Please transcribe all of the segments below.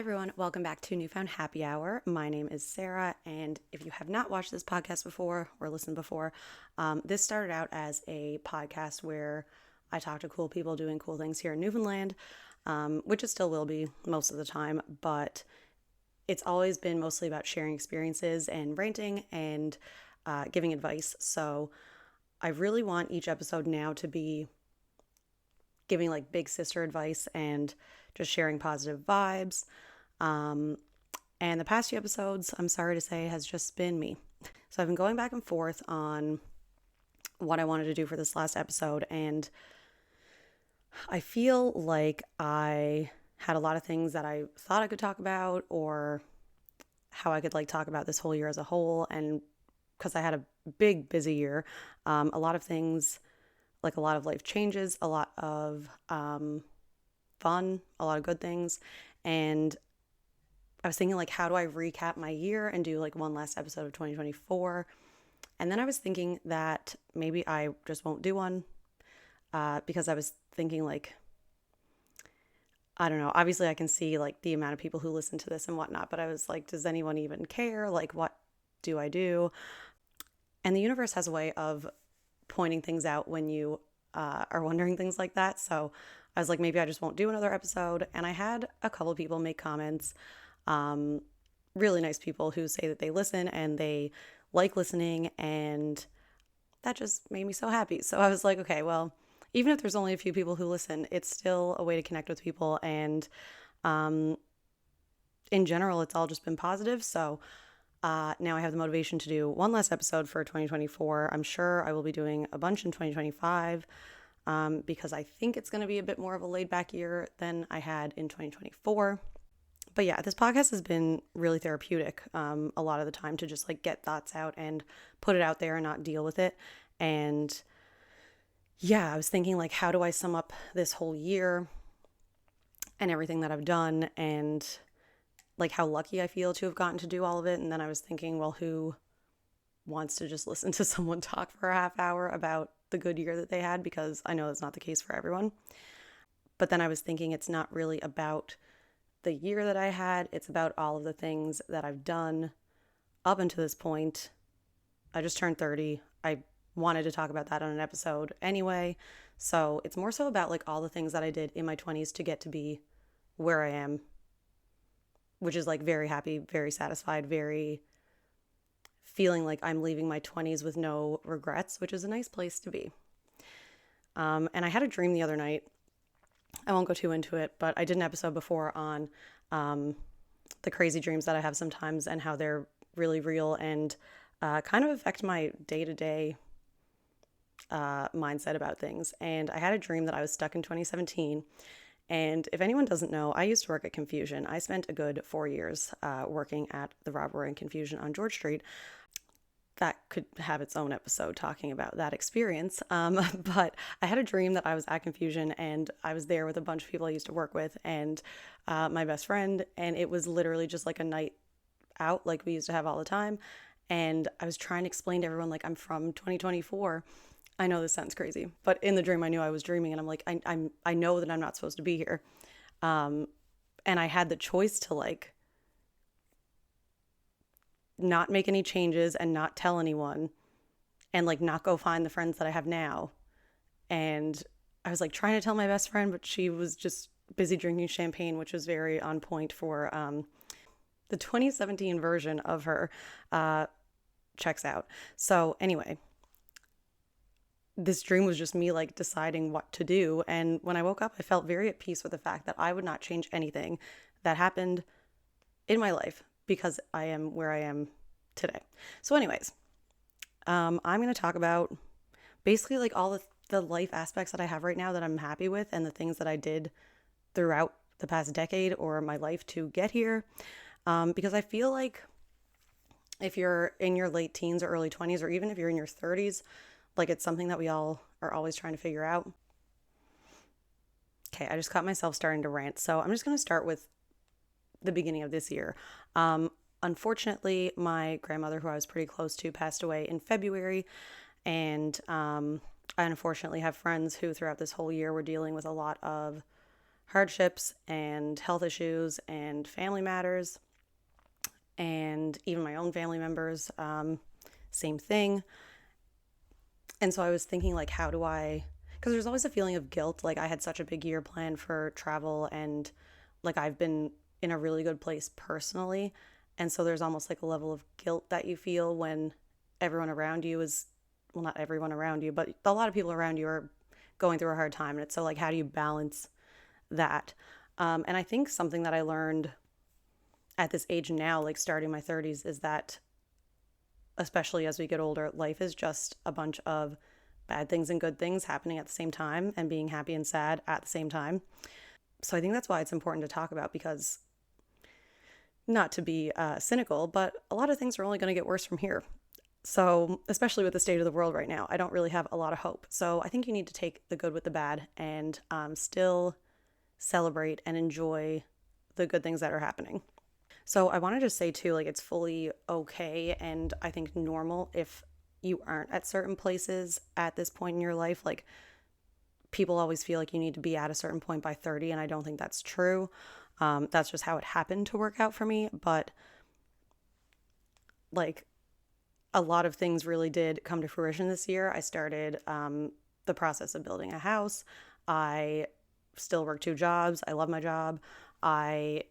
everyone, welcome back to Newfound Happy Hour. My name is Sarah, and if you have not watched this podcast before or listened before, this started out as a podcast where I talk to cool people doing cool things here in Newfoundland, which it still will be most of the time, but it's always been mostly about sharing experiences and ranting and giving advice. So I really want each episode now to be giving like big sister advice and just sharing positive vibes. And the past few episodes, I'm sorry to say, has just been me. So I've been going back and forth on what I wanted to do for this last episode, and I feel like I had a lot of things that I thought I could talk about, or how I could like talk about this whole year as a whole. And because I had a big busy year, a lot of things, like a lot of life changes, a lot of fun, a lot of good things. And I was thinking like, how do I recap my year and do like one last episode of 2024? And then I was thinking that maybe I just won't do one because I was thinking like, I don't know, obviously I can see like the amount of people who listen to this and whatnot, but I was like, does anyone even care? Like, what do I do? And the universe has a way of pointing things out when you are wondering things like that. So I was like, maybe I just won't do another episode. And I had a couple of people make comments, really nice people who say that they listen and they like listening. And that just made me so happy. So I was like, okay, well, even if there's only a few people who listen, it's still a way to connect with people. And in general, it's all just been positive. So now I have the motivation to do one last episode for 2024. I'm sure I will be doing a bunch in 2025 because I think it's going to be a bit more of a laid back year than I had in 2024. But yeah, this podcast has been really therapeutic a lot of the time to just like get thoughts out and put it out there and not deal with it. And yeah, I was thinking like, how do I sum up this whole year and everything that I've done and like how lucky I feel to have gotten to do all of it. And then I was thinking, well, who wants to just listen to someone talk for a half hour about the good year that they had? Because I know that's not the case for everyone. But then I was thinking it's not really about the year that I had. It's about all of the things that I've done up until this point. I just turned 30. I wanted to talk about that on an episode anyway. So it's more so about like all the things that I did in my 20s to get to be where I am, which is like very happy, very satisfied, very feeling like I'm leaving my 20s with no regrets, which is a nice place to be. And I had a dream the other night. I won't go too into it, but I did an episode before on the crazy dreams that I have sometimes and how they're really real and kind of affect my day-to-day mindset about things. And I had a dream that I was stuck in 2017. And if anyone doesn't know, I used to work at Confusion. I spent a good 4 years working at the Rob Roy and Confusion on George Street. That could have its own episode talking about that experience. But I had a dream that I was at Confusion and I was there with a bunch of people I used to work with and my best friend. And it was literally just like a night out like we used to have all the time. And I was trying to explain to everyone, like, I'm from 2024. I know this sounds crazy, but in the dream, I knew I was dreaming, and I'm like, I know that I'm not supposed to be here, and I had the choice to like not make any changes and not tell anyone, and like not go find the friends that I have now, and I was like trying to tell my best friend, but she was just busy drinking champagne, which was very on point for the 2017 version of her. Checks out. So anyway, this dream was just me like deciding what to do. And when I woke up, I felt very at peace with the fact that I would not change anything that happened in my life because I am where I am today. So anyways, I'm going to talk about basically like all the life aspects that I have right now that I'm happy with and the things that I did throughout the past decade or my life to get here. Because I feel like if you're in your late teens or early 20s, or even if you're in your 30s, like it's something that we all are always trying to figure out. Okay, I just caught myself starting to rant. So I'm just going to start with the beginning of this year. Unfortunately, my grandmother, who I was pretty close to, passed away in February. And I unfortunately have friends who throughout this whole year were dealing with a lot of hardships and health issues and family matters, and even my own family members, same thing. And so I was thinking, like, how do I, because there's always a feeling of guilt. Like, I had such a big year planned for travel, and like, I've been in a really good place personally. And so there's almost like a level of guilt that you feel when everyone around you is, well, not everyone around you, but a lot of people around you are going through a hard time. And it's so, like, how do you balance that? And I think something that I learned at this age now, like starting my 30s, is that especially as we get older, life is just a bunch of bad things and good things happening at the same time and being happy and sad at the same time. So I think that's why it's important to talk about, because not to be cynical, but a lot of things are only going to get worse from here. So, especially with the state of the world right now, I don't really have a lot of hope. So, I think you need to take the good with the bad and still celebrate and enjoy the good things that are happening. So, I wanted to say too, like, it's fully okay and I think normal if you aren't at certain places at this point in your life. Like, people always feel like you need to be at a certain point by 30, and I don't think that's true. That's just how it happened to work out for me. But, like, a lot of things really did come to fruition this year. I started the process of building a house. I still work 2 jobs. I love my job. I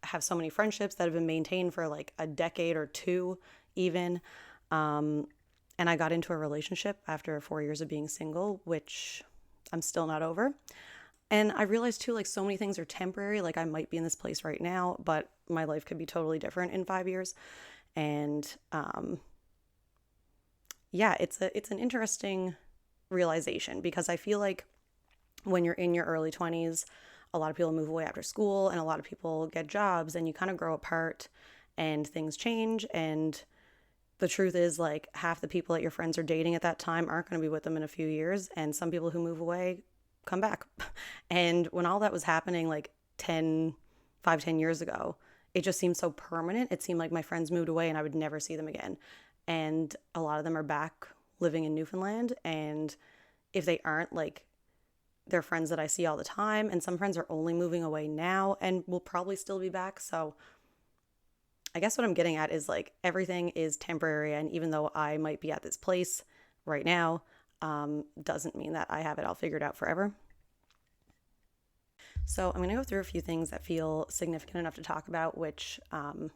have so many friendships that have been maintained for like a decade or two, even. And I got into a relationship after 4 years of being single, which I'm still not over. And I realized too, like, so many things are temporary. Like, I might be in this place right now, but my life could be totally different in 5 years. And yeah, it's an interesting realization, because I feel like when you're in your early 20s, a lot of people move away after school and a lot of people get jobs and you kind of grow apart and things change. And the truth is, like, half the people that your friends are dating at that time aren't going to be with them in a few years. And some people who move away come back. And when all that was happening, like 5, 10 years ago, it just seemed so permanent. It seemed like my friends moved away and I would never see them again. And a lot of them are back living in Newfoundland. And if they aren't, like, they're friends that I see all the time. And some friends are only moving away now and will probably still be back. So I guess what I'm getting at is, like, everything is temporary. And even though I might be at this place right now, doesn't mean that I have it all figured out forever. So I'm going to go through a few things that feel significant enough to talk about, which I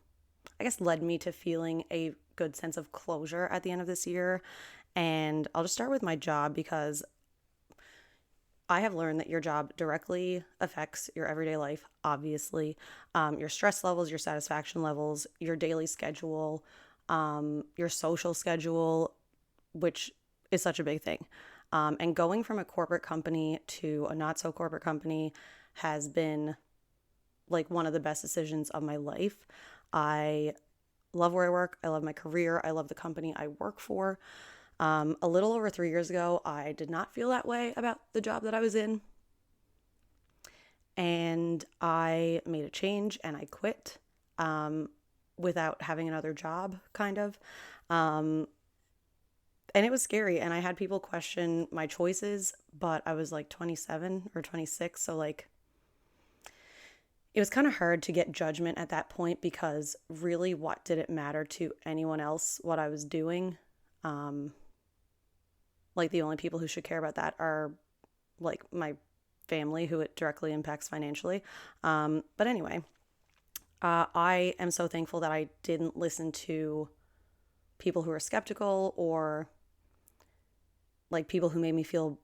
guess led me to feeling a good sense of closure at the end of this year. And I'll just start with my job, because I have learned that your job directly affects your everyday life, obviously. Your stress levels, your satisfaction levels, your daily schedule, your social schedule, which is such a big thing. And going from a corporate company to a not so corporate company has been like one of the best decisions of my life. I love where I work. I love my career. I love the company I work for. A little over 3 years ago, I did not feel that way about the job that I was in. And I made a change and I quit without having another job, kind of. And it was scary. And I had people question my choices, but I was like 27 or 26. So, like, it was kind of hard to get judgment at that point, because really, what did it matter to anyone else what I was doing? Like, the only people who should care about that are, like, my family, who it directly impacts financially. But anyway, I am so thankful that I didn't listen to people who were skeptical, or like people who made me feel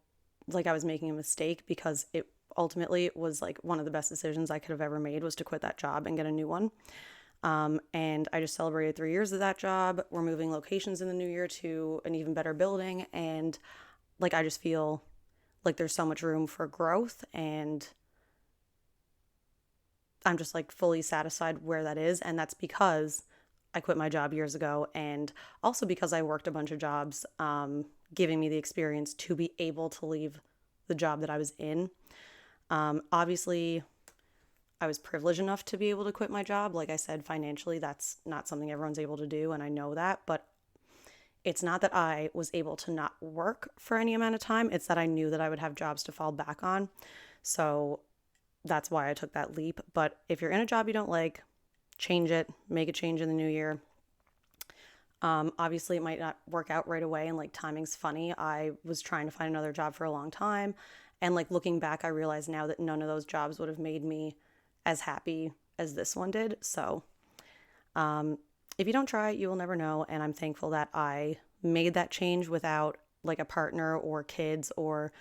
like I was making a mistake, because it ultimately was like one of the best decisions I could have ever made, was to quit that job and get a new one. And I just celebrated 3 years of that job. We're moving locations in the new year to an even better building. And like, I just feel like there's so much room for growth, and I'm just like fully satisfied where that is. And that's because I quit my job years ago, and also because I worked a bunch of jobs, giving me the experience to be able to leave the job that I was in. Obviously, I was privileged enough to be able to quit my job. Like I said, financially, that's not something everyone's able to do, and I know that. But it's not that I was able to not work for any amount of time. It's that I knew that I would have jobs to fall back on. So that's why I took that leap. But if you're in a job you don't like, change it, make a change in the new year. Obviously it might not work out right away, and like timing's funny. I was trying to find another job for a long time, and like looking back, I realize now that none of those jobs would have made me as happy as this one did. So if you don't try it, you will never know. And I'm thankful that I made that change without like a partner or kids or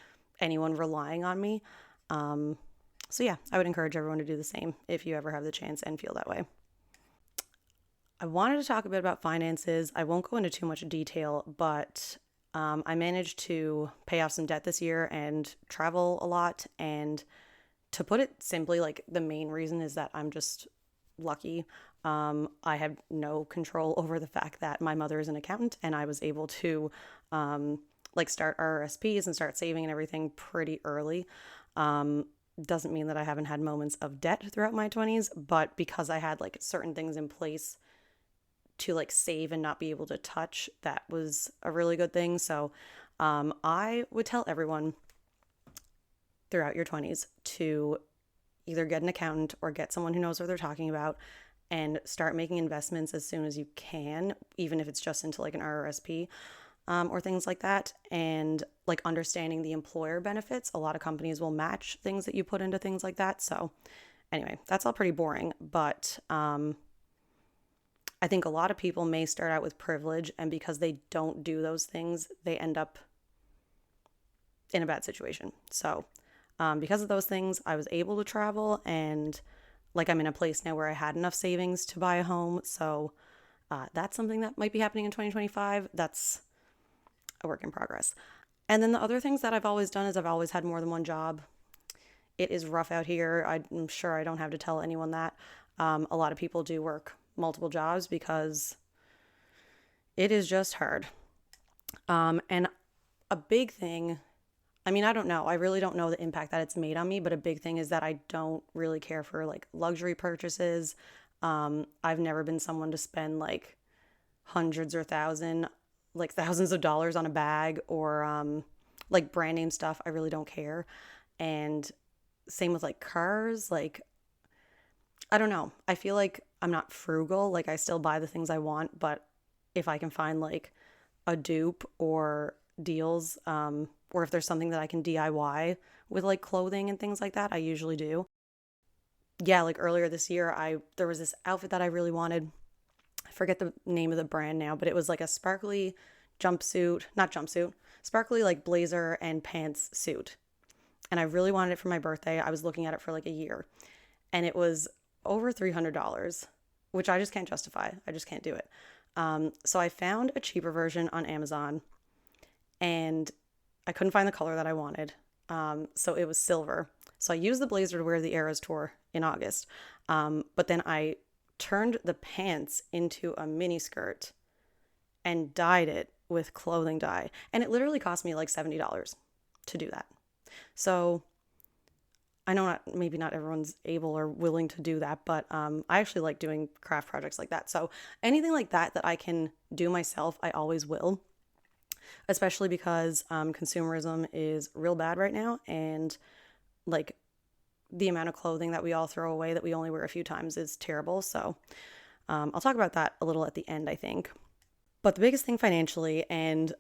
anyone relying on me. So yeah, I would encourage everyone to do the same if you ever have the chance and feel that way. I wanted to talk a bit about finances. I won't go into too much detail, but I managed to pay off some debt this year and travel a lot. And to put it simply, like the main reason is that I'm just lucky. I had no control over the fact that my mother is an accountant, and I was able to like start RRSPs and start saving and everything pretty early. Doesn't mean that I haven't had moments of debt throughout my 20s, but because I had like certain things in place to like save and not be able to touch, that was a really good thing. So I would tell everyone throughout your 20s to either get an accountant or get someone who knows what they're talking about and start making investments as soon as you can, even if it's just into like an RRSP or things like that. And like understanding the employer benefits. A lot of companies will match things that you put into things like that. So anyway, that's all pretty boring, but I think a lot of people may start out with privilege, and because they don't do those things, they end up in a bad situation. So because of those things, I was able to travel, and like I'm in a place now where I had enough savings to buy a home. So that's something that might be happening in 2025. That's a work in progress. And then the other things that I've always done is I've always had more than one job. It is rough out here. I'm sure I don't have to tell anyone that. A lot of people do work multiple jobs because it is just hard. And a big thing, I mean, I don't know. I really don't know the impact that it's made on me, but a big thing is that I don't really care for like luxury purchases. I've never been someone to spend like hundreds or thousands of dollars on a bag or like brand name stuff. I really don't care. And same with like cars. Like, I don't know. I feel like I'm not frugal. Like I still buy the things I want, but if I can find like a dupe or deals, or if there's something that I can DIY with like clothing and things like that, I usually do. Yeah, like earlier this year, there was this outfit that I really wanted. I forget the name of the brand now, but it was like a sparkly sparkly like blazer and pants suit. And I really wanted it for my birthday. I was looking at it for like a year, and it was over $300, which I just can't justify. I just can't do it. So I found a cheaper version on Amazon, and I couldn't find the color that I wanted. So it was silver. So I used the blazer to wear the Eras tour in August. But then I turned the pants into a mini skirt and dyed it with clothing dye. And it literally cost me like $70 to do that. So I know maybe not everyone's able or willing to do that, but I actually like doing craft projects like that. So anything like that I can do myself, I always will, especially because consumerism is real bad right now. And like the amount of clothing that we all throw away that we only wear a few times is terrible. So I'll talk about that a little at the end, I think. But the biggest thing financially, and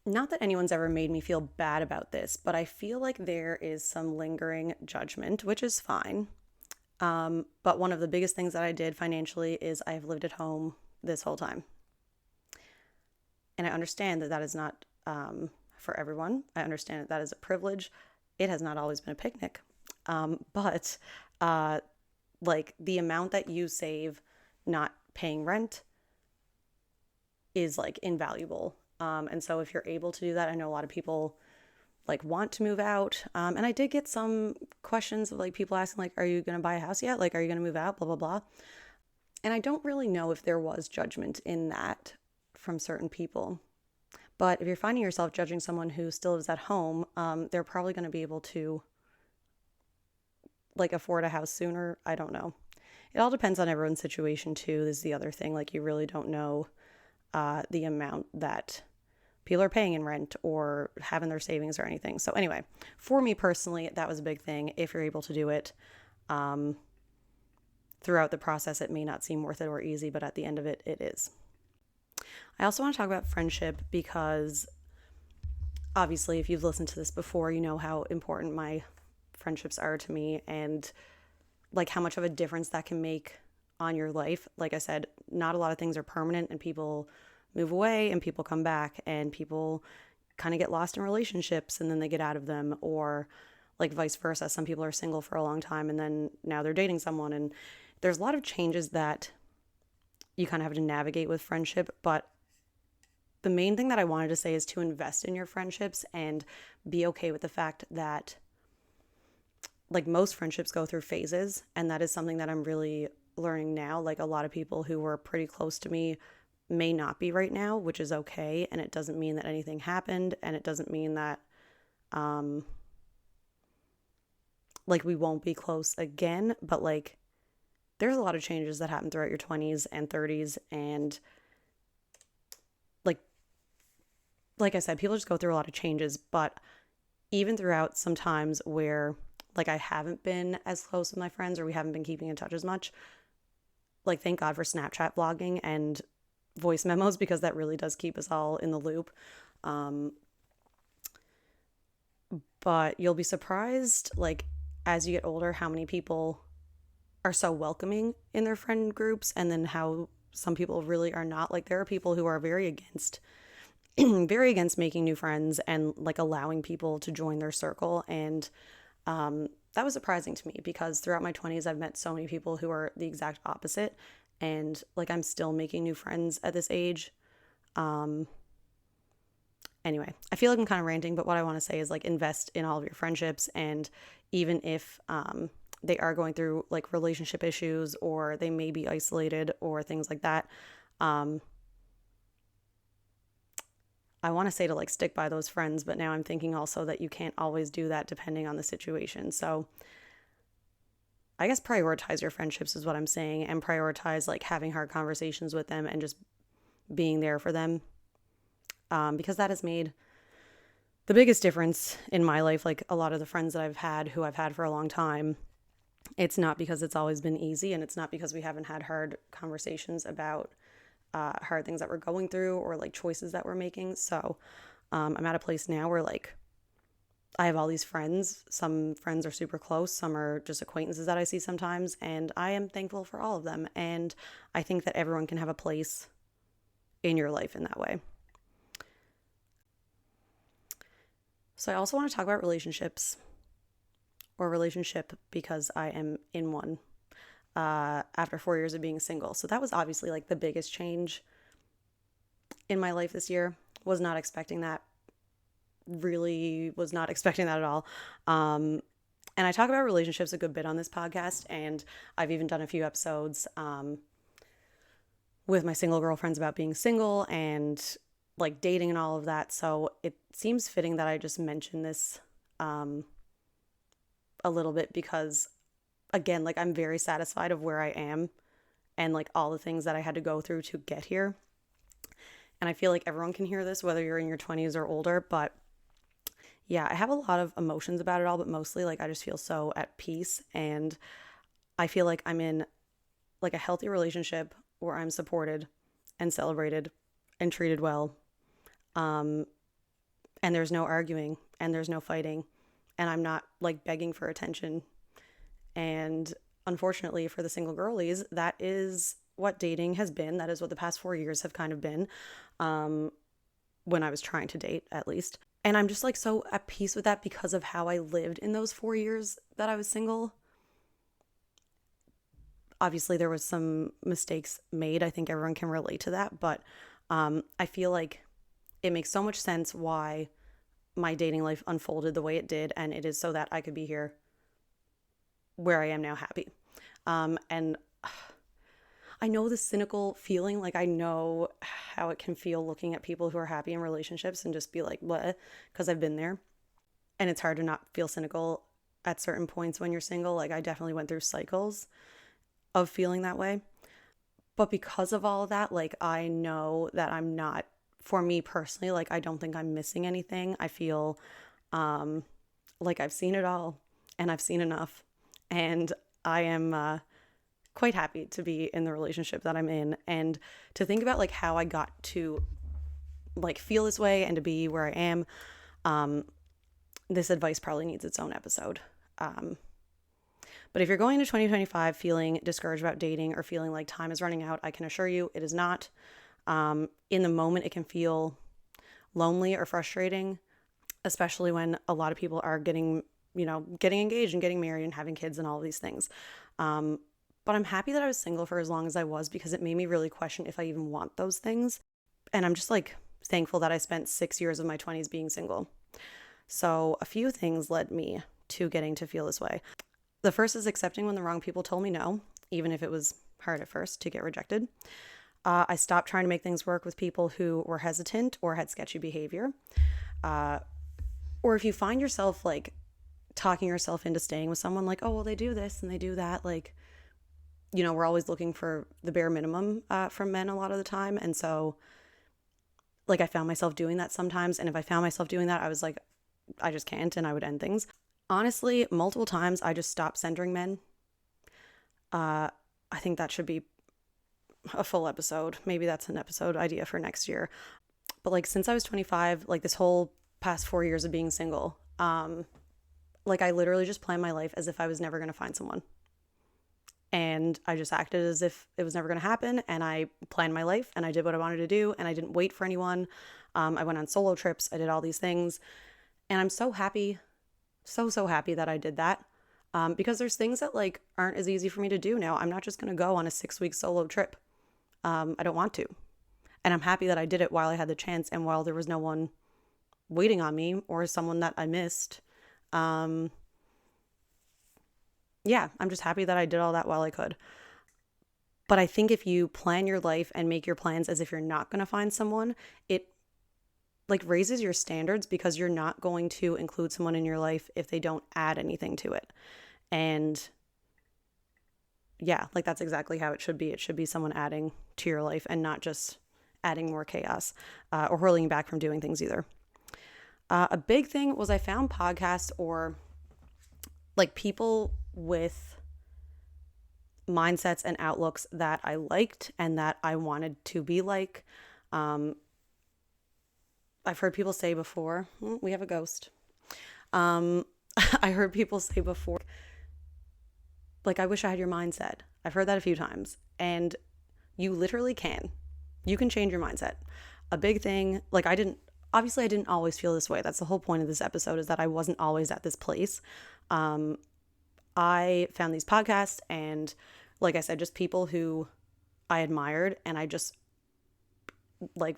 not that anyone's ever made me feel bad about this, but I feel like there is some lingering judgment, which is fine. But one of the biggest things that I did financially is I've lived at home this whole time. And I understand that is not for everyone. I understand that is a privilege. It has not always been a picnic. But like the amount that you save not paying rent is like invaluable. And so if you're able to do that, I know a lot of people like want to move out. And I did get some questions of like people asking like, are you going to buy a house yet? Like, are you going to move out? Blah, blah, blah. And I don't really know if there was judgment in that from certain people. But if you're finding yourself judging someone who still lives at home, they're probably going to be able to like afford a house sooner. I don't know. It all depends on everyone's situation too. This is the other thing. Like you really don't know the amount that people are paying in rent or having their savings or anything. So anyway, for me personally, that was a big thing. If you're able to do it, Throughout the process, it may not seem worth it or easy, but at the end of it, it is. I also want to talk about friendship because obviously, if you've listened to this before, you know how important my friendships are to me and like how much of a difference that can make on your life. Like I said, not a lot of things are permanent and people move away and people come back and people kind of get lost in relationships and then they get out of them, or like vice versa. Some people are single for a long time and then now they're dating someone, and there's a lot of changes that you kind of have to navigate with friendship. But the main thing that I wanted to say is to invest in your friendships and be okay with the fact that like most friendships go through phases, and that is something that I'm really learning now. Like a lot of people who were pretty close to me may not be right now, which is okay, and it doesn't mean that anything happened, and it doesn't mean that like we won't be close again, but like there's a lot of changes that happen throughout your 20s and 30s, and like I said, people just go through a lot of changes. But even throughout some times where like I haven't been as close with my friends or we haven't been keeping in touch as much, like thank God for Snapchat vlogging and voice memos, because that really does keep us all in the loop. But you'll be surprised, like as you get older, how many people are so welcoming in their friend groups, and then how some people really are not. Like there are people who are very against very against making new friends and like allowing people to join their circle. And that was surprising to me because throughout my 20s, I've met so many people who are the exact opposite. And like I'm still making new friends at this age. Anyway, I feel like I'm kind of ranting, but what I want to say is like invest in all of your friendships. And even if they are going through like relationship issues or they may be isolated or things like that, I want to say to like stick by those friends, but now I'm thinking also that you can't always do that depending on the situation. So I guess prioritize your friendships is what I'm saying, and prioritize like having hard conversations with them and just being there for them. Because that has made the biggest difference in my life. Like a lot of the friends that I've had who I've had for a long time, it's not because it's always been easy, and it's not because we haven't had hard conversations about hard things that we're going through or like choices that we're making. So I'm at a place now where like I have all these friends. Some friends are super close, some are just acquaintances that I see sometimes, and I am thankful for all of them. And I think that everyone can have a place in your life in that way. So I also want to talk about relationships or relationship because I am in one after 4 years of being single. So that was obviously like the biggest change in my life this year. Was not expecting that. Really was not expecting that at all. And I talk about relationships a good bit on this podcast, and I've even done a few episodes with my single girlfriends about being single and like dating and all of that. So it seems fitting that I just mention this a little bit because again, like I'm very satisfied of where I am and like all the things that I had to go through to get here. And I feel like everyone can hear this, whether you're in your 20s or older. But yeah, I have a lot of emotions about it all, but mostly like I just feel so at peace. And I feel like I'm in like a healthy relationship where I'm supported and celebrated and treated well. And there's no arguing and there's no fighting. And I'm not like begging for attention. And unfortunately for the single girlies, that is what dating has been. That is what the past 4 years have kind of been, when I was trying to date, at least. And I'm just like so at peace with that because of how I lived in those 4 years that I was single. Obviously, there was some mistakes made. I think everyone can relate to that. But I feel like it makes so much sense why my dating life unfolded the way it did. And it is so that I could be here where I am now, happy. And I know the cynical feeling, like I know how it can feel looking at people who are happy in relationships and just be like, what? Because I've been there. And it's hard to not feel cynical at certain points when you're single. Like I definitely went through cycles of feeling that way. But because of all of that, like I know that I'm not, for me personally, like I don't think I'm missing anything. I feel like I've seen it all and I've seen enough. And I am quite happy to be in the relationship that I'm in, and to think about like how I got to like feel this way and to be where I am. This advice probably needs its own episode. But if you're going to 2025 feeling discouraged about dating or feeling like time is running out, I can assure you it is not. In the moment, it can feel lonely or frustrating, especially when a lot of people are getting engaged and getting married and having kids and all of these things. But I'm happy that I was single for as long as I was, because it made me really question if I even want those things. And I'm just like thankful that I spent 6 years of my 20s being single. So a few things led me to getting to feel this way. The first is accepting when the wrong people told me no, even if it was hard at first to get rejected. I stopped trying to make things work with people who were hesitant or had sketchy behavior. Or if you find yourself like talking yourself into staying with someone, like, oh, well, they do this and they do that. Like, we're always looking for the bare minimum from men a lot of the time. And so like I found myself doing that sometimes. And if I found myself doing that, I was like, I just can't, and I would end things. Honestly, multiple times I just stopped centering men. I think that should be a full episode. Maybe that's an episode idea for next year. But like since I was 25, like this whole past 4 years of being single, like I literally just planned my life as if I was never going to find someone. And I just acted as if it was never going to happen. And I planned my life and I did what I wanted to do. And I didn't wait for anyone. I went on solo trips. I did all these things. And I'm so happy, so happy that I did that. Because there's things that like aren't as easy for me to do now. I'm not just going to go on a 6-week solo trip. I don't want to. And I'm happy that I did it while I had the chance and while there was no one waiting on me or someone that I missed. Yeah, I'm just happy that I did all that while I could. But I think if you plan your life and make your plans as if you're not going to find someone, it like raises your standards, because you're not going to include someone in your life if they don't add anything to it. And yeah, like that's exactly how it should be. It should be someone adding to your life and not just adding more chaos or holding you back from doing things either. A big thing was I found podcasts or like people with mindsets and outlooks that I liked and that I wanted to be like. I've heard people say before, we have a ghost. I heard people say before, like, I wish I had your mindset. I've heard that a few times. And you literally can. You can change your mindset. A big thing, like I didn't always feel this way. That's the whole point of this episode, is that I wasn't always at this place. I found these podcasts and, like I said, just people who I admired, and I just like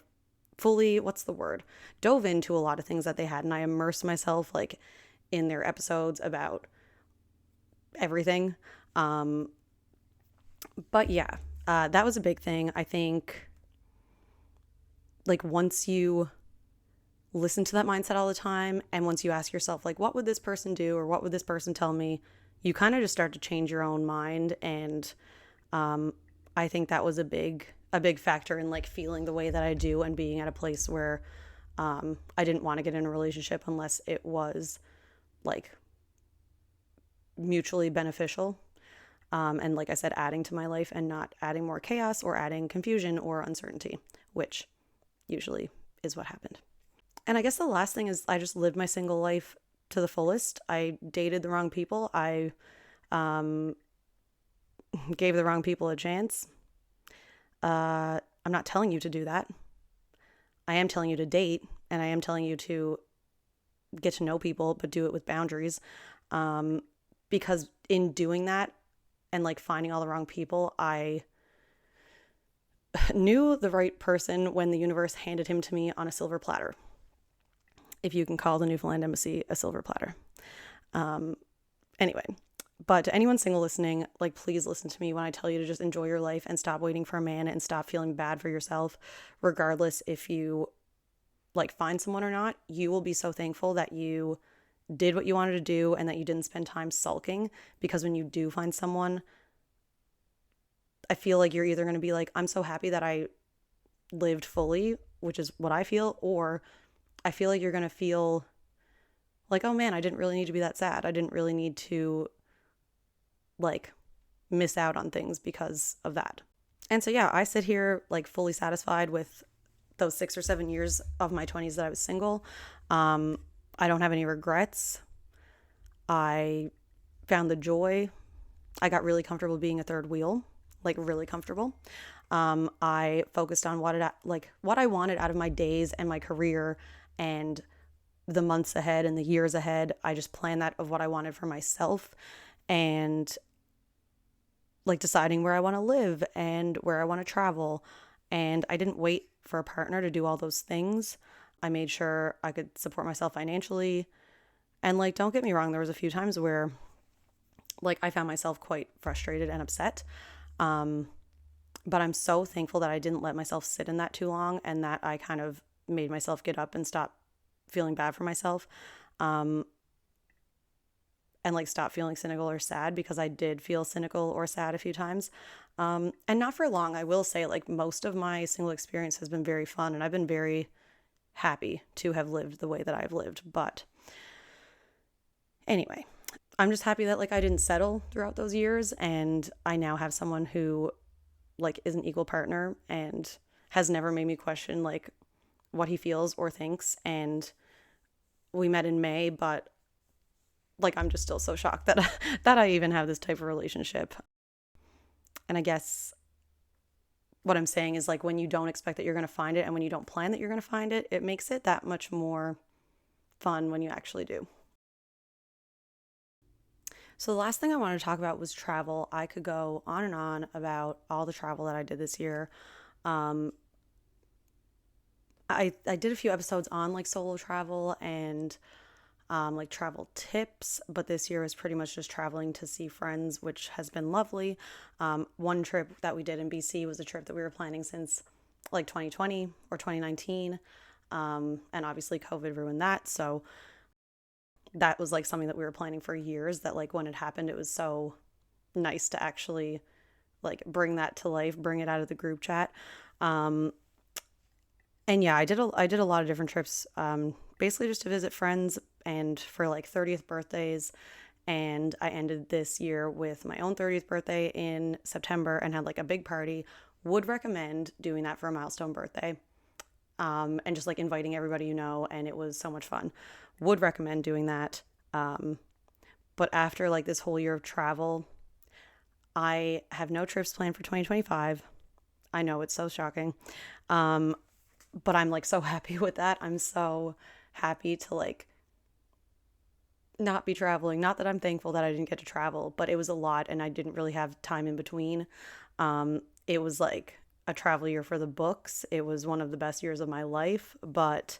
fully, dove into a lot of things that they had, and I immersed myself like in their episodes about everything. But yeah, that was a big thing. I think like once you listen to that mindset all the time, and once you ask yourself like, what would this person do, or what would this person tell me, you kind of just start to change your own mind. And I think that was a big factor in like feeling the way that I do and being at a place where I didn't want to get in a relationship unless it was like mutually beneficial. And like I said, adding to my life and not adding more chaos or adding confusion or uncertainty, which usually is what happened. And I guess the last thing is I just lived my single life to the fullest. I dated the wrong people. I gave the wrong people a chance. I'm not telling you to do that. I am telling you to date, and I am telling you to get to know people, but do it with boundaries. Because in doing that and like finding all the wrong people, I knew the right person when the universe handed him to me on a silver platter. If you can call the Newfoundland Embassy a silver platter. Anyway, but to anyone single listening, like, please listen to me when I tell you to just enjoy your life and stop waiting for a man and stop feeling bad for yourself, regardless if you like find someone or not. You will be so thankful that you did what you wanted to do and that you didn't spend time sulking, because when you do find someone, I feel like you're either going to be like, I'm so happy that I lived fully, which is what I feel, or I feel like you're going to feel like, oh man, I didn't really need to be that sad. I didn't really need to like miss out on things because of that. And so, yeah, I sit here like fully satisfied with those 6 or 7 years of my 20s that I was single. I don't have any regrets. I found the joy. I got really comfortable being a third wheel, like really comfortable. I focused on what I wanted out of my days and my career and the months ahead and the years ahead. I just planned that of what I wanted for myself and like deciding where I want to live and where I want to travel. And I didn't wait for a partner to do all those things. I made sure I could support myself financially. And like, don't get me wrong, there was a few times where like I found myself quite frustrated and upset. But I'm so thankful that I didn't let myself sit in that too long and that I kind of made myself get up and stop feeling bad for myself. And like stop feeling cynical or sad, because I did feel cynical or sad a few times. And not for long. I will say like most of my single experience has been very fun and I've been very happy to have lived the way that I've lived. But anyway, I'm just happy that like I didn't settle throughout those years and I now have someone who like is an equal partner and has never made me question like what he feels or thinks. And we met in May, but like I'm just still so shocked that that I even have this type of relationship. And I guess what I'm saying is like when you don't expect that you're going to find it and when you don't plan that you're going to find it, it makes it that much more fun when you actually do. So the last thing I wanted to talk about was travel. I could go on and on about all the travel that I did this year. I did a few episodes on like solo travel and like travel tips, but this year was pretty much just traveling to see friends, which has been lovely. One trip that we did in BC was a trip that we were planning since like 2020 or 2019. And obviously COVID ruined that. So that was like something that we were planning for years, that like when it happened, it was so nice to actually like bring that to life, bring it out of the group chat. And yeah, I did a lot of different trips, basically just to visit friends and for like 30th birthdays. And I ended this year with my own 30th birthday in September and had like a big party. Would recommend doing that for a milestone birthday. And just like inviting everybody you know, and it was so much fun. Would recommend doing that. But after like this whole year of travel, I have no trips planned for 2025. I know it's so shocking. But I'm like so happy with that. I'm so happy to like not be traveling. Not that I'm thankful that I didn't get to travel, but it was a lot and I didn't really have time in between. It was like a travel year for the books. It was one of the best years of my life, but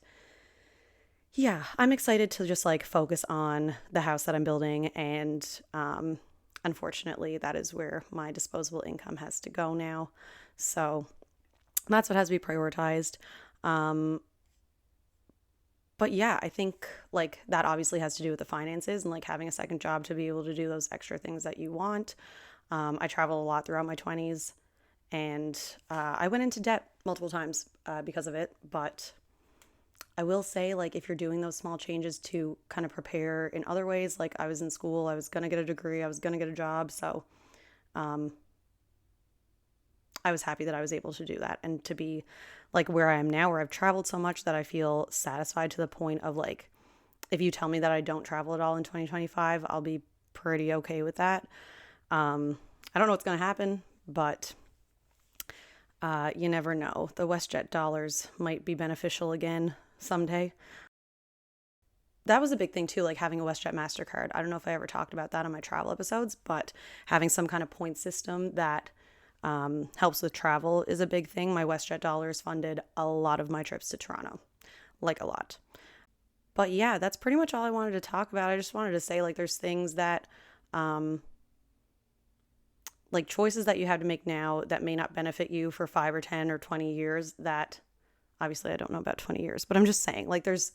yeah, I'm excited to just like focus on the house that I'm building. And unfortunately, that is where my disposable income has to go now. So that's what has to be prioritized. But yeah, I think like that obviously has to do with the finances and like having a second job to be able to do those extra things that you want. I traveled a lot throughout my 20s and I went into debt multiple times because of it. But I will say, like, if you're doing those small changes to kind of prepare in other ways, like I was in school, I was going to get a degree, I was going to get a job. So I was happy that I was able to do that and to be like where I am now, where I've traveled so much that I feel satisfied to the point of like, if you tell me that I don't travel at all in 2025, I'll be pretty okay with that. I don't know what's going to happen, but you never know. The WestJet dollars might be beneficial again someday. That was a big thing too, like having a WestJet MasterCard. I don't know if I ever talked about that on my travel episodes, but having some kind of point system that helps with travel is a big thing. My WestJet dollars funded a lot of my trips to Toronto, like a lot. But yeah, that's pretty much all I wanted to talk about. I just wanted to say like there's things that like choices that you have to make now that may not benefit you for 5 or 10 or 20 years. That obviously I don't know about 20 years, but I'm just saying like there's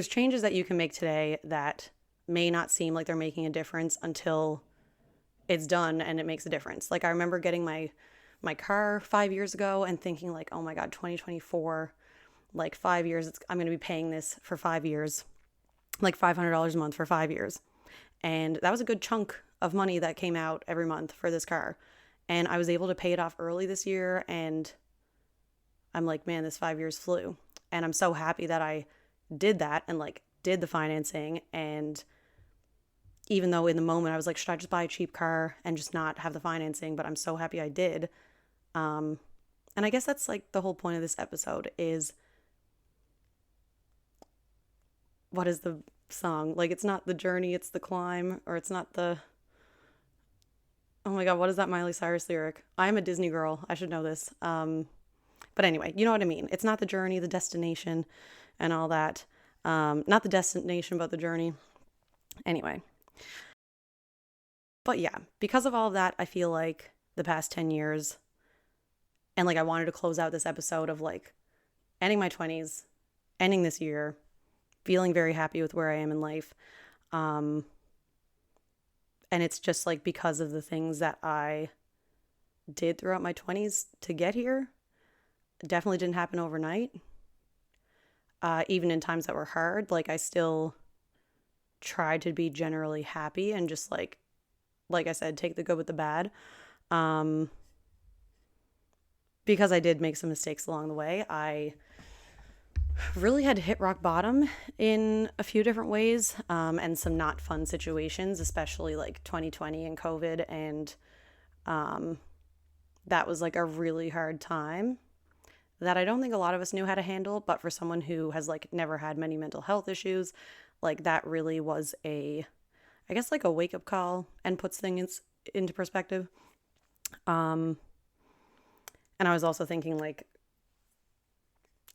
changes that you can make today that may not seem like they're making a difference until it's done and it makes a difference. Like I remember getting my car 5 years ago and thinking like, oh my God, 2024, like 5 years, I'm going to be paying this for 5 years, like $500 a month for 5 years. And that was a good chunk of money that came out every month for this car. And I was able to pay it off early this year. And I'm like, man, this 5 years flew. And I'm so happy that I did that and like did the financing. And even though in the moment I was like, should I just buy a cheap car and just not have the financing? But I'm so happy I did. And I guess that's like the whole point of this episode is, what is the song? Like, it's not the journey, it's the climb, or it's not the, oh my God, what is that Miley Cyrus lyric? I'm a Disney girl. I should know this. But anyway, you know what I mean? It's not the journey, the destination and all that. Not the destination, but the journey. Anyway. But yeah, because of all of that, I feel like the past 10 years, and like I wanted to close out this episode of like ending my 20s, ending this year, feeling very happy with where I am in life. And it's just like because of the things that I did throughout my 20s to get here. It definitely didn't happen overnight. Even in times that were hard, like I still tried to be generally happy and just like I said, take the good with the bad. Because I did make some mistakes along the way. I really had to hit rock bottom in a few different ways, and some not fun situations, especially like 2020 and COVID. And that was like a really hard time that I don't think a lot of us knew how to handle. But for someone who has like never had many mental health issues, like that really was I guess like a wake up call and puts things into perspective. And I was also thinking like,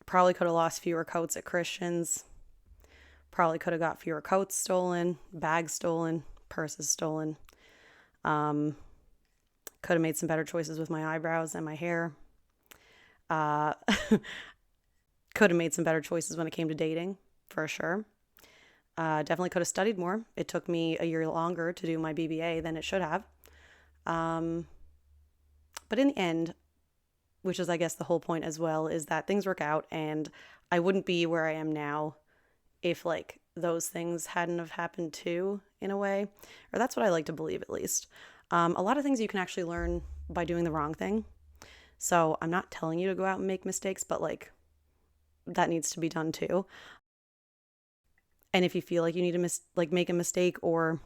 probably could have lost fewer coats at Christian's. Probably could have got fewer coats stolen, bags stolen, purses stolen. Could have made some better choices with my eyebrows and my hair. Could have made some better choices when it came to dating, for sure. Definitely could have studied more. It took me a year longer to do my BBA than it should have. But in the end, which is, I guess, the whole point as well, is that things work out, and I wouldn't be where I am now if, like, those things hadn't have happened too, in a way. Or that's what I like to believe, at least. A lot of things you can actually learn by doing the wrong thing. So I'm not telling you to go out and make mistakes, but, like, that needs to be done too. And if you feel like you need to make a mistake, or,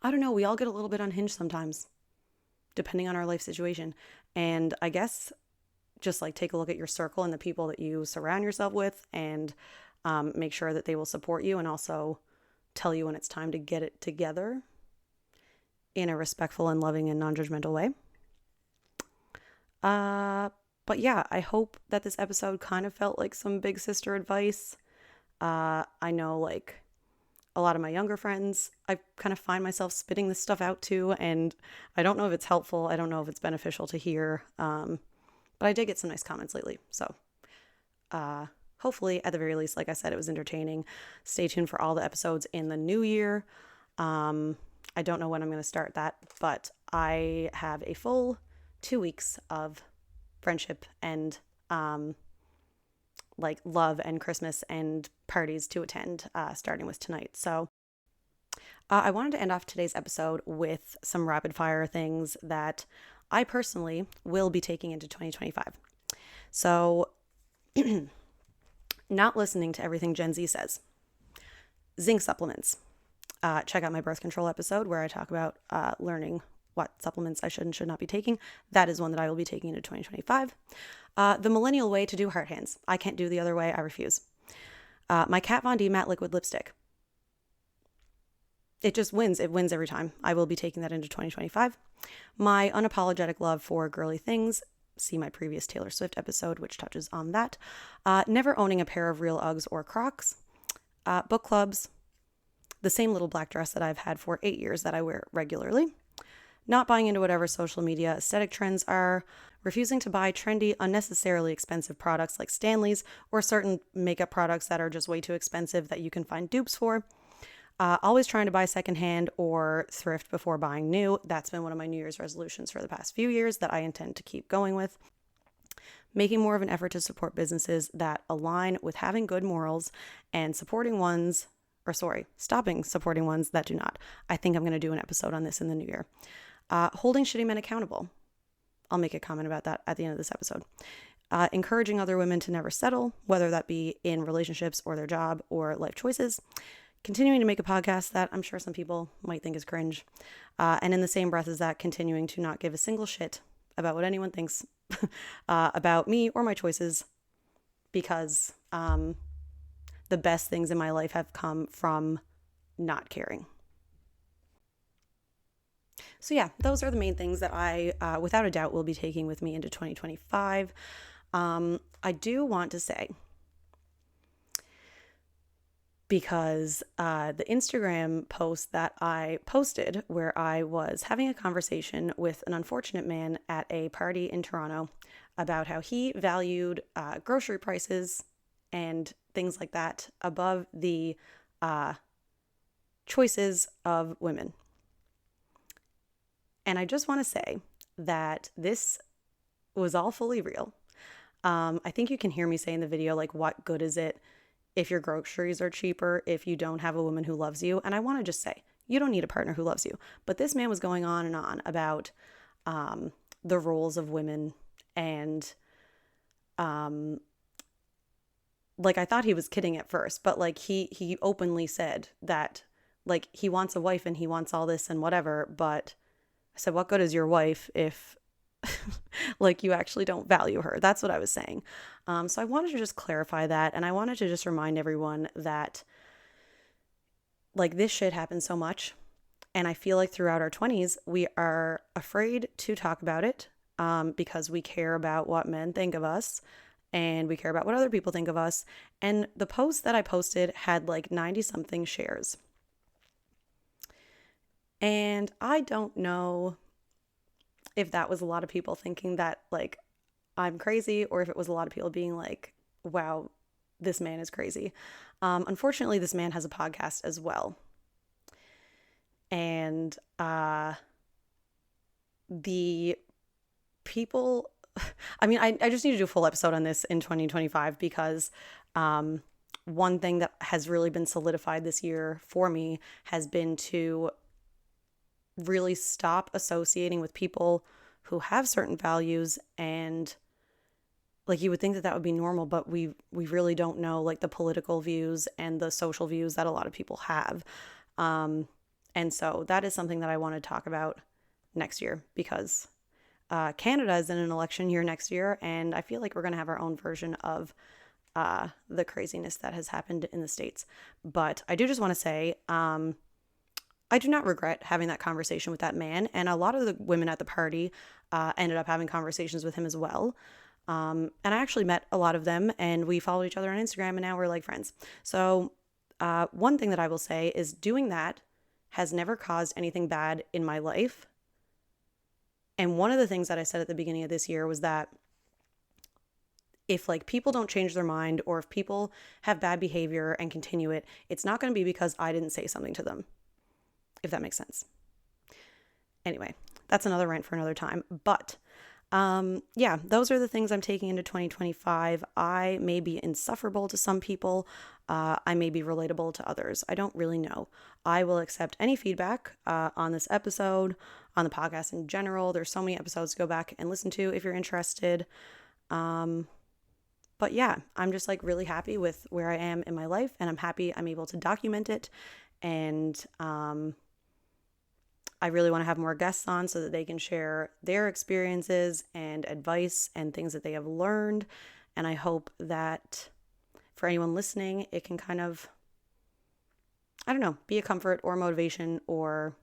I don't know, we all get a little bit unhinged sometimes, depending on our life situation. And I guess just like take a look at your circle and the people that you surround yourself with, and make sure that they will support you and also tell you when it's time to get it together in a respectful and loving and non-judgmental way. But yeah, I hope that this episode kind of felt like some big sister advice. I know like a lot of my younger friends, I kind of find myself spitting this stuff out to, and I don't know if it's helpful. I don't know if it's beneficial to hear. But I did get some nice comments lately. So hopefully, at the very least, like I said, it was entertaining. Stay tuned for all the episodes in the new year. I don't know when I'm going to start that, but I have a full 2 weeks of friendship and like love and Christmas and parties to attend, starting with tonight. So I wanted to end off today's episode with some rapid fire things that I personally will be taking into 2025. So not listening to everything Gen Z says. Zinc supplements. Check out my birth control episode where I talk about learning what supplements I should and should not be taking. That is one that I will be taking into 2025. The millennial way to do heart hands. I can't do the other way. I refuse. My Kat Von D matte liquid lipstick. It just wins. It wins every time. I will be taking that into 2025. My unapologetic love for girly things. See my previous Taylor Swift episode, which touches on that. Never owning a pair of real Uggs or Crocs. Book clubs. The same little black dress that I've had for 8 years that I wear regularly. Not buying into whatever social media aesthetic trends are. Refusing to buy trendy, unnecessarily expensive products like Stanley's or certain makeup products that are just way too expensive that you can find dupes for. Always trying to buy secondhand or thrift before buying new. That's been one of my New Year's resolutions for the past few years that I intend to keep going with. Making more of an effort to support businesses that align with having good morals and supporting ones stopping supporting ones that do not. I think I'm going to do an episode on this in the new year. Holding shitty men accountable. I'll make a comment about that at the end of this episode. Encouraging other women to never settle, whether that be in relationships or their job or life choices. Continuing to make a podcast that I'm sure some people might think is cringe. And in the same breath as that, continuing to not give a single shit about what anyone thinks about me or my choices, because the best things in my life have come from not caring. So yeah, those are the main things that I, without a doubt, will be taking with me into 2025. I do want to say, because the Instagram post that I posted where I was having a conversation with an unfortunate man at a party in Toronto about how he valued grocery prices and things like that above the choices of women. And I just want to say that this was all fully real. I think you can hear me say in the video, like, what good is it if your groceries are cheaper if you don't have a woman who loves you? And I want to just say, you don't need a partner who loves you. But this man was going on and on about the roles of women, and like, I thought he was kidding at first, but like he openly said that, like, he wants a wife and he wants all this and whatever. But I said, what good is your wife if like you actually don't value her? That's what I was saying. So I wanted to just clarify that, and I wanted to just remind everyone that, like, this shit happens so much, and I feel like throughout our 20s we are afraid to talk about it because we care about what men think of us, and we care about what other people think of us. And the post that I posted had like 90 something shares, and I don't know if that was a lot of people thinking that, like, I'm crazy, or if it was a lot of people being like, wow, this man is crazy. Unfortunately, this man has a podcast as well. And the people, I mean, I just need to do a full episode on this in 2025, because one thing that has really been solidified this year for me has been to really stop associating with people who have certain values. And like, you would think that that would be normal, but we really don't know, like, the political views and the social views that a lot of people have. And so that is something that I want to talk about next year, because Canada is in an election year next year, and I feel like we're going to have our own version of the craziness that has happened in the States. But I do just want to say, I do not regret having that conversation with that man, and a lot of the women at the party ended up having conversations with him as well. And I actually met a lot of them, and we followed each other on Instagram, and now we're like friends. So one thing that I will say is, doing that has never caused anything bad in my life. And one of the things that I said at the beginning of this year was that if, like, people don't change their mind, or if people have bad behavior and continue it, it's not going to be because I didn't say something to them, if that makes sense. Anyway, that's another rant for another time. But yeah, those are the things I'm taking into 2025. I may be insufferable to some people. I may be relatable to others. I don't really know. I will accept any feedback on this episode, on the podcast in general. There's so many episodes to go back and listen to if you're interested. But yeah, I'm just, like, really happy with where I am in my life, and I'm happy I'm able to document it. And I really want to have more guests on so that they can share their experiences and advice and things that they have learned. And I hope that for anyone listening, it can kind of, I don't know, be a comfort or motivation, or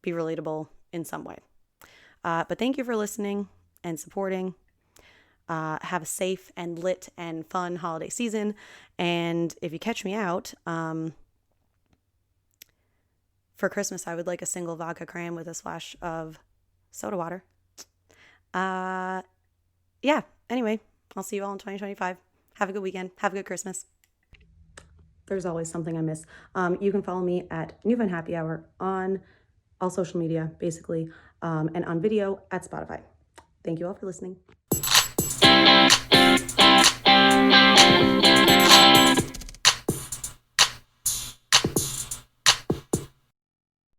be relatable in some way. But thank you for listening and supporting. Have a safe and lit and fun holiday season. And if you catch me out, for Christmas, I would like a single vodka cran with a splash of soda water. Yeah, anyway, I'll see you all in 2025. Have a good weekend. Have a good Christmas. There's always something I miss. You can follow me at New Fun Happy Hour on all social media, basically, and on video at Spotify. Thank you all for listening.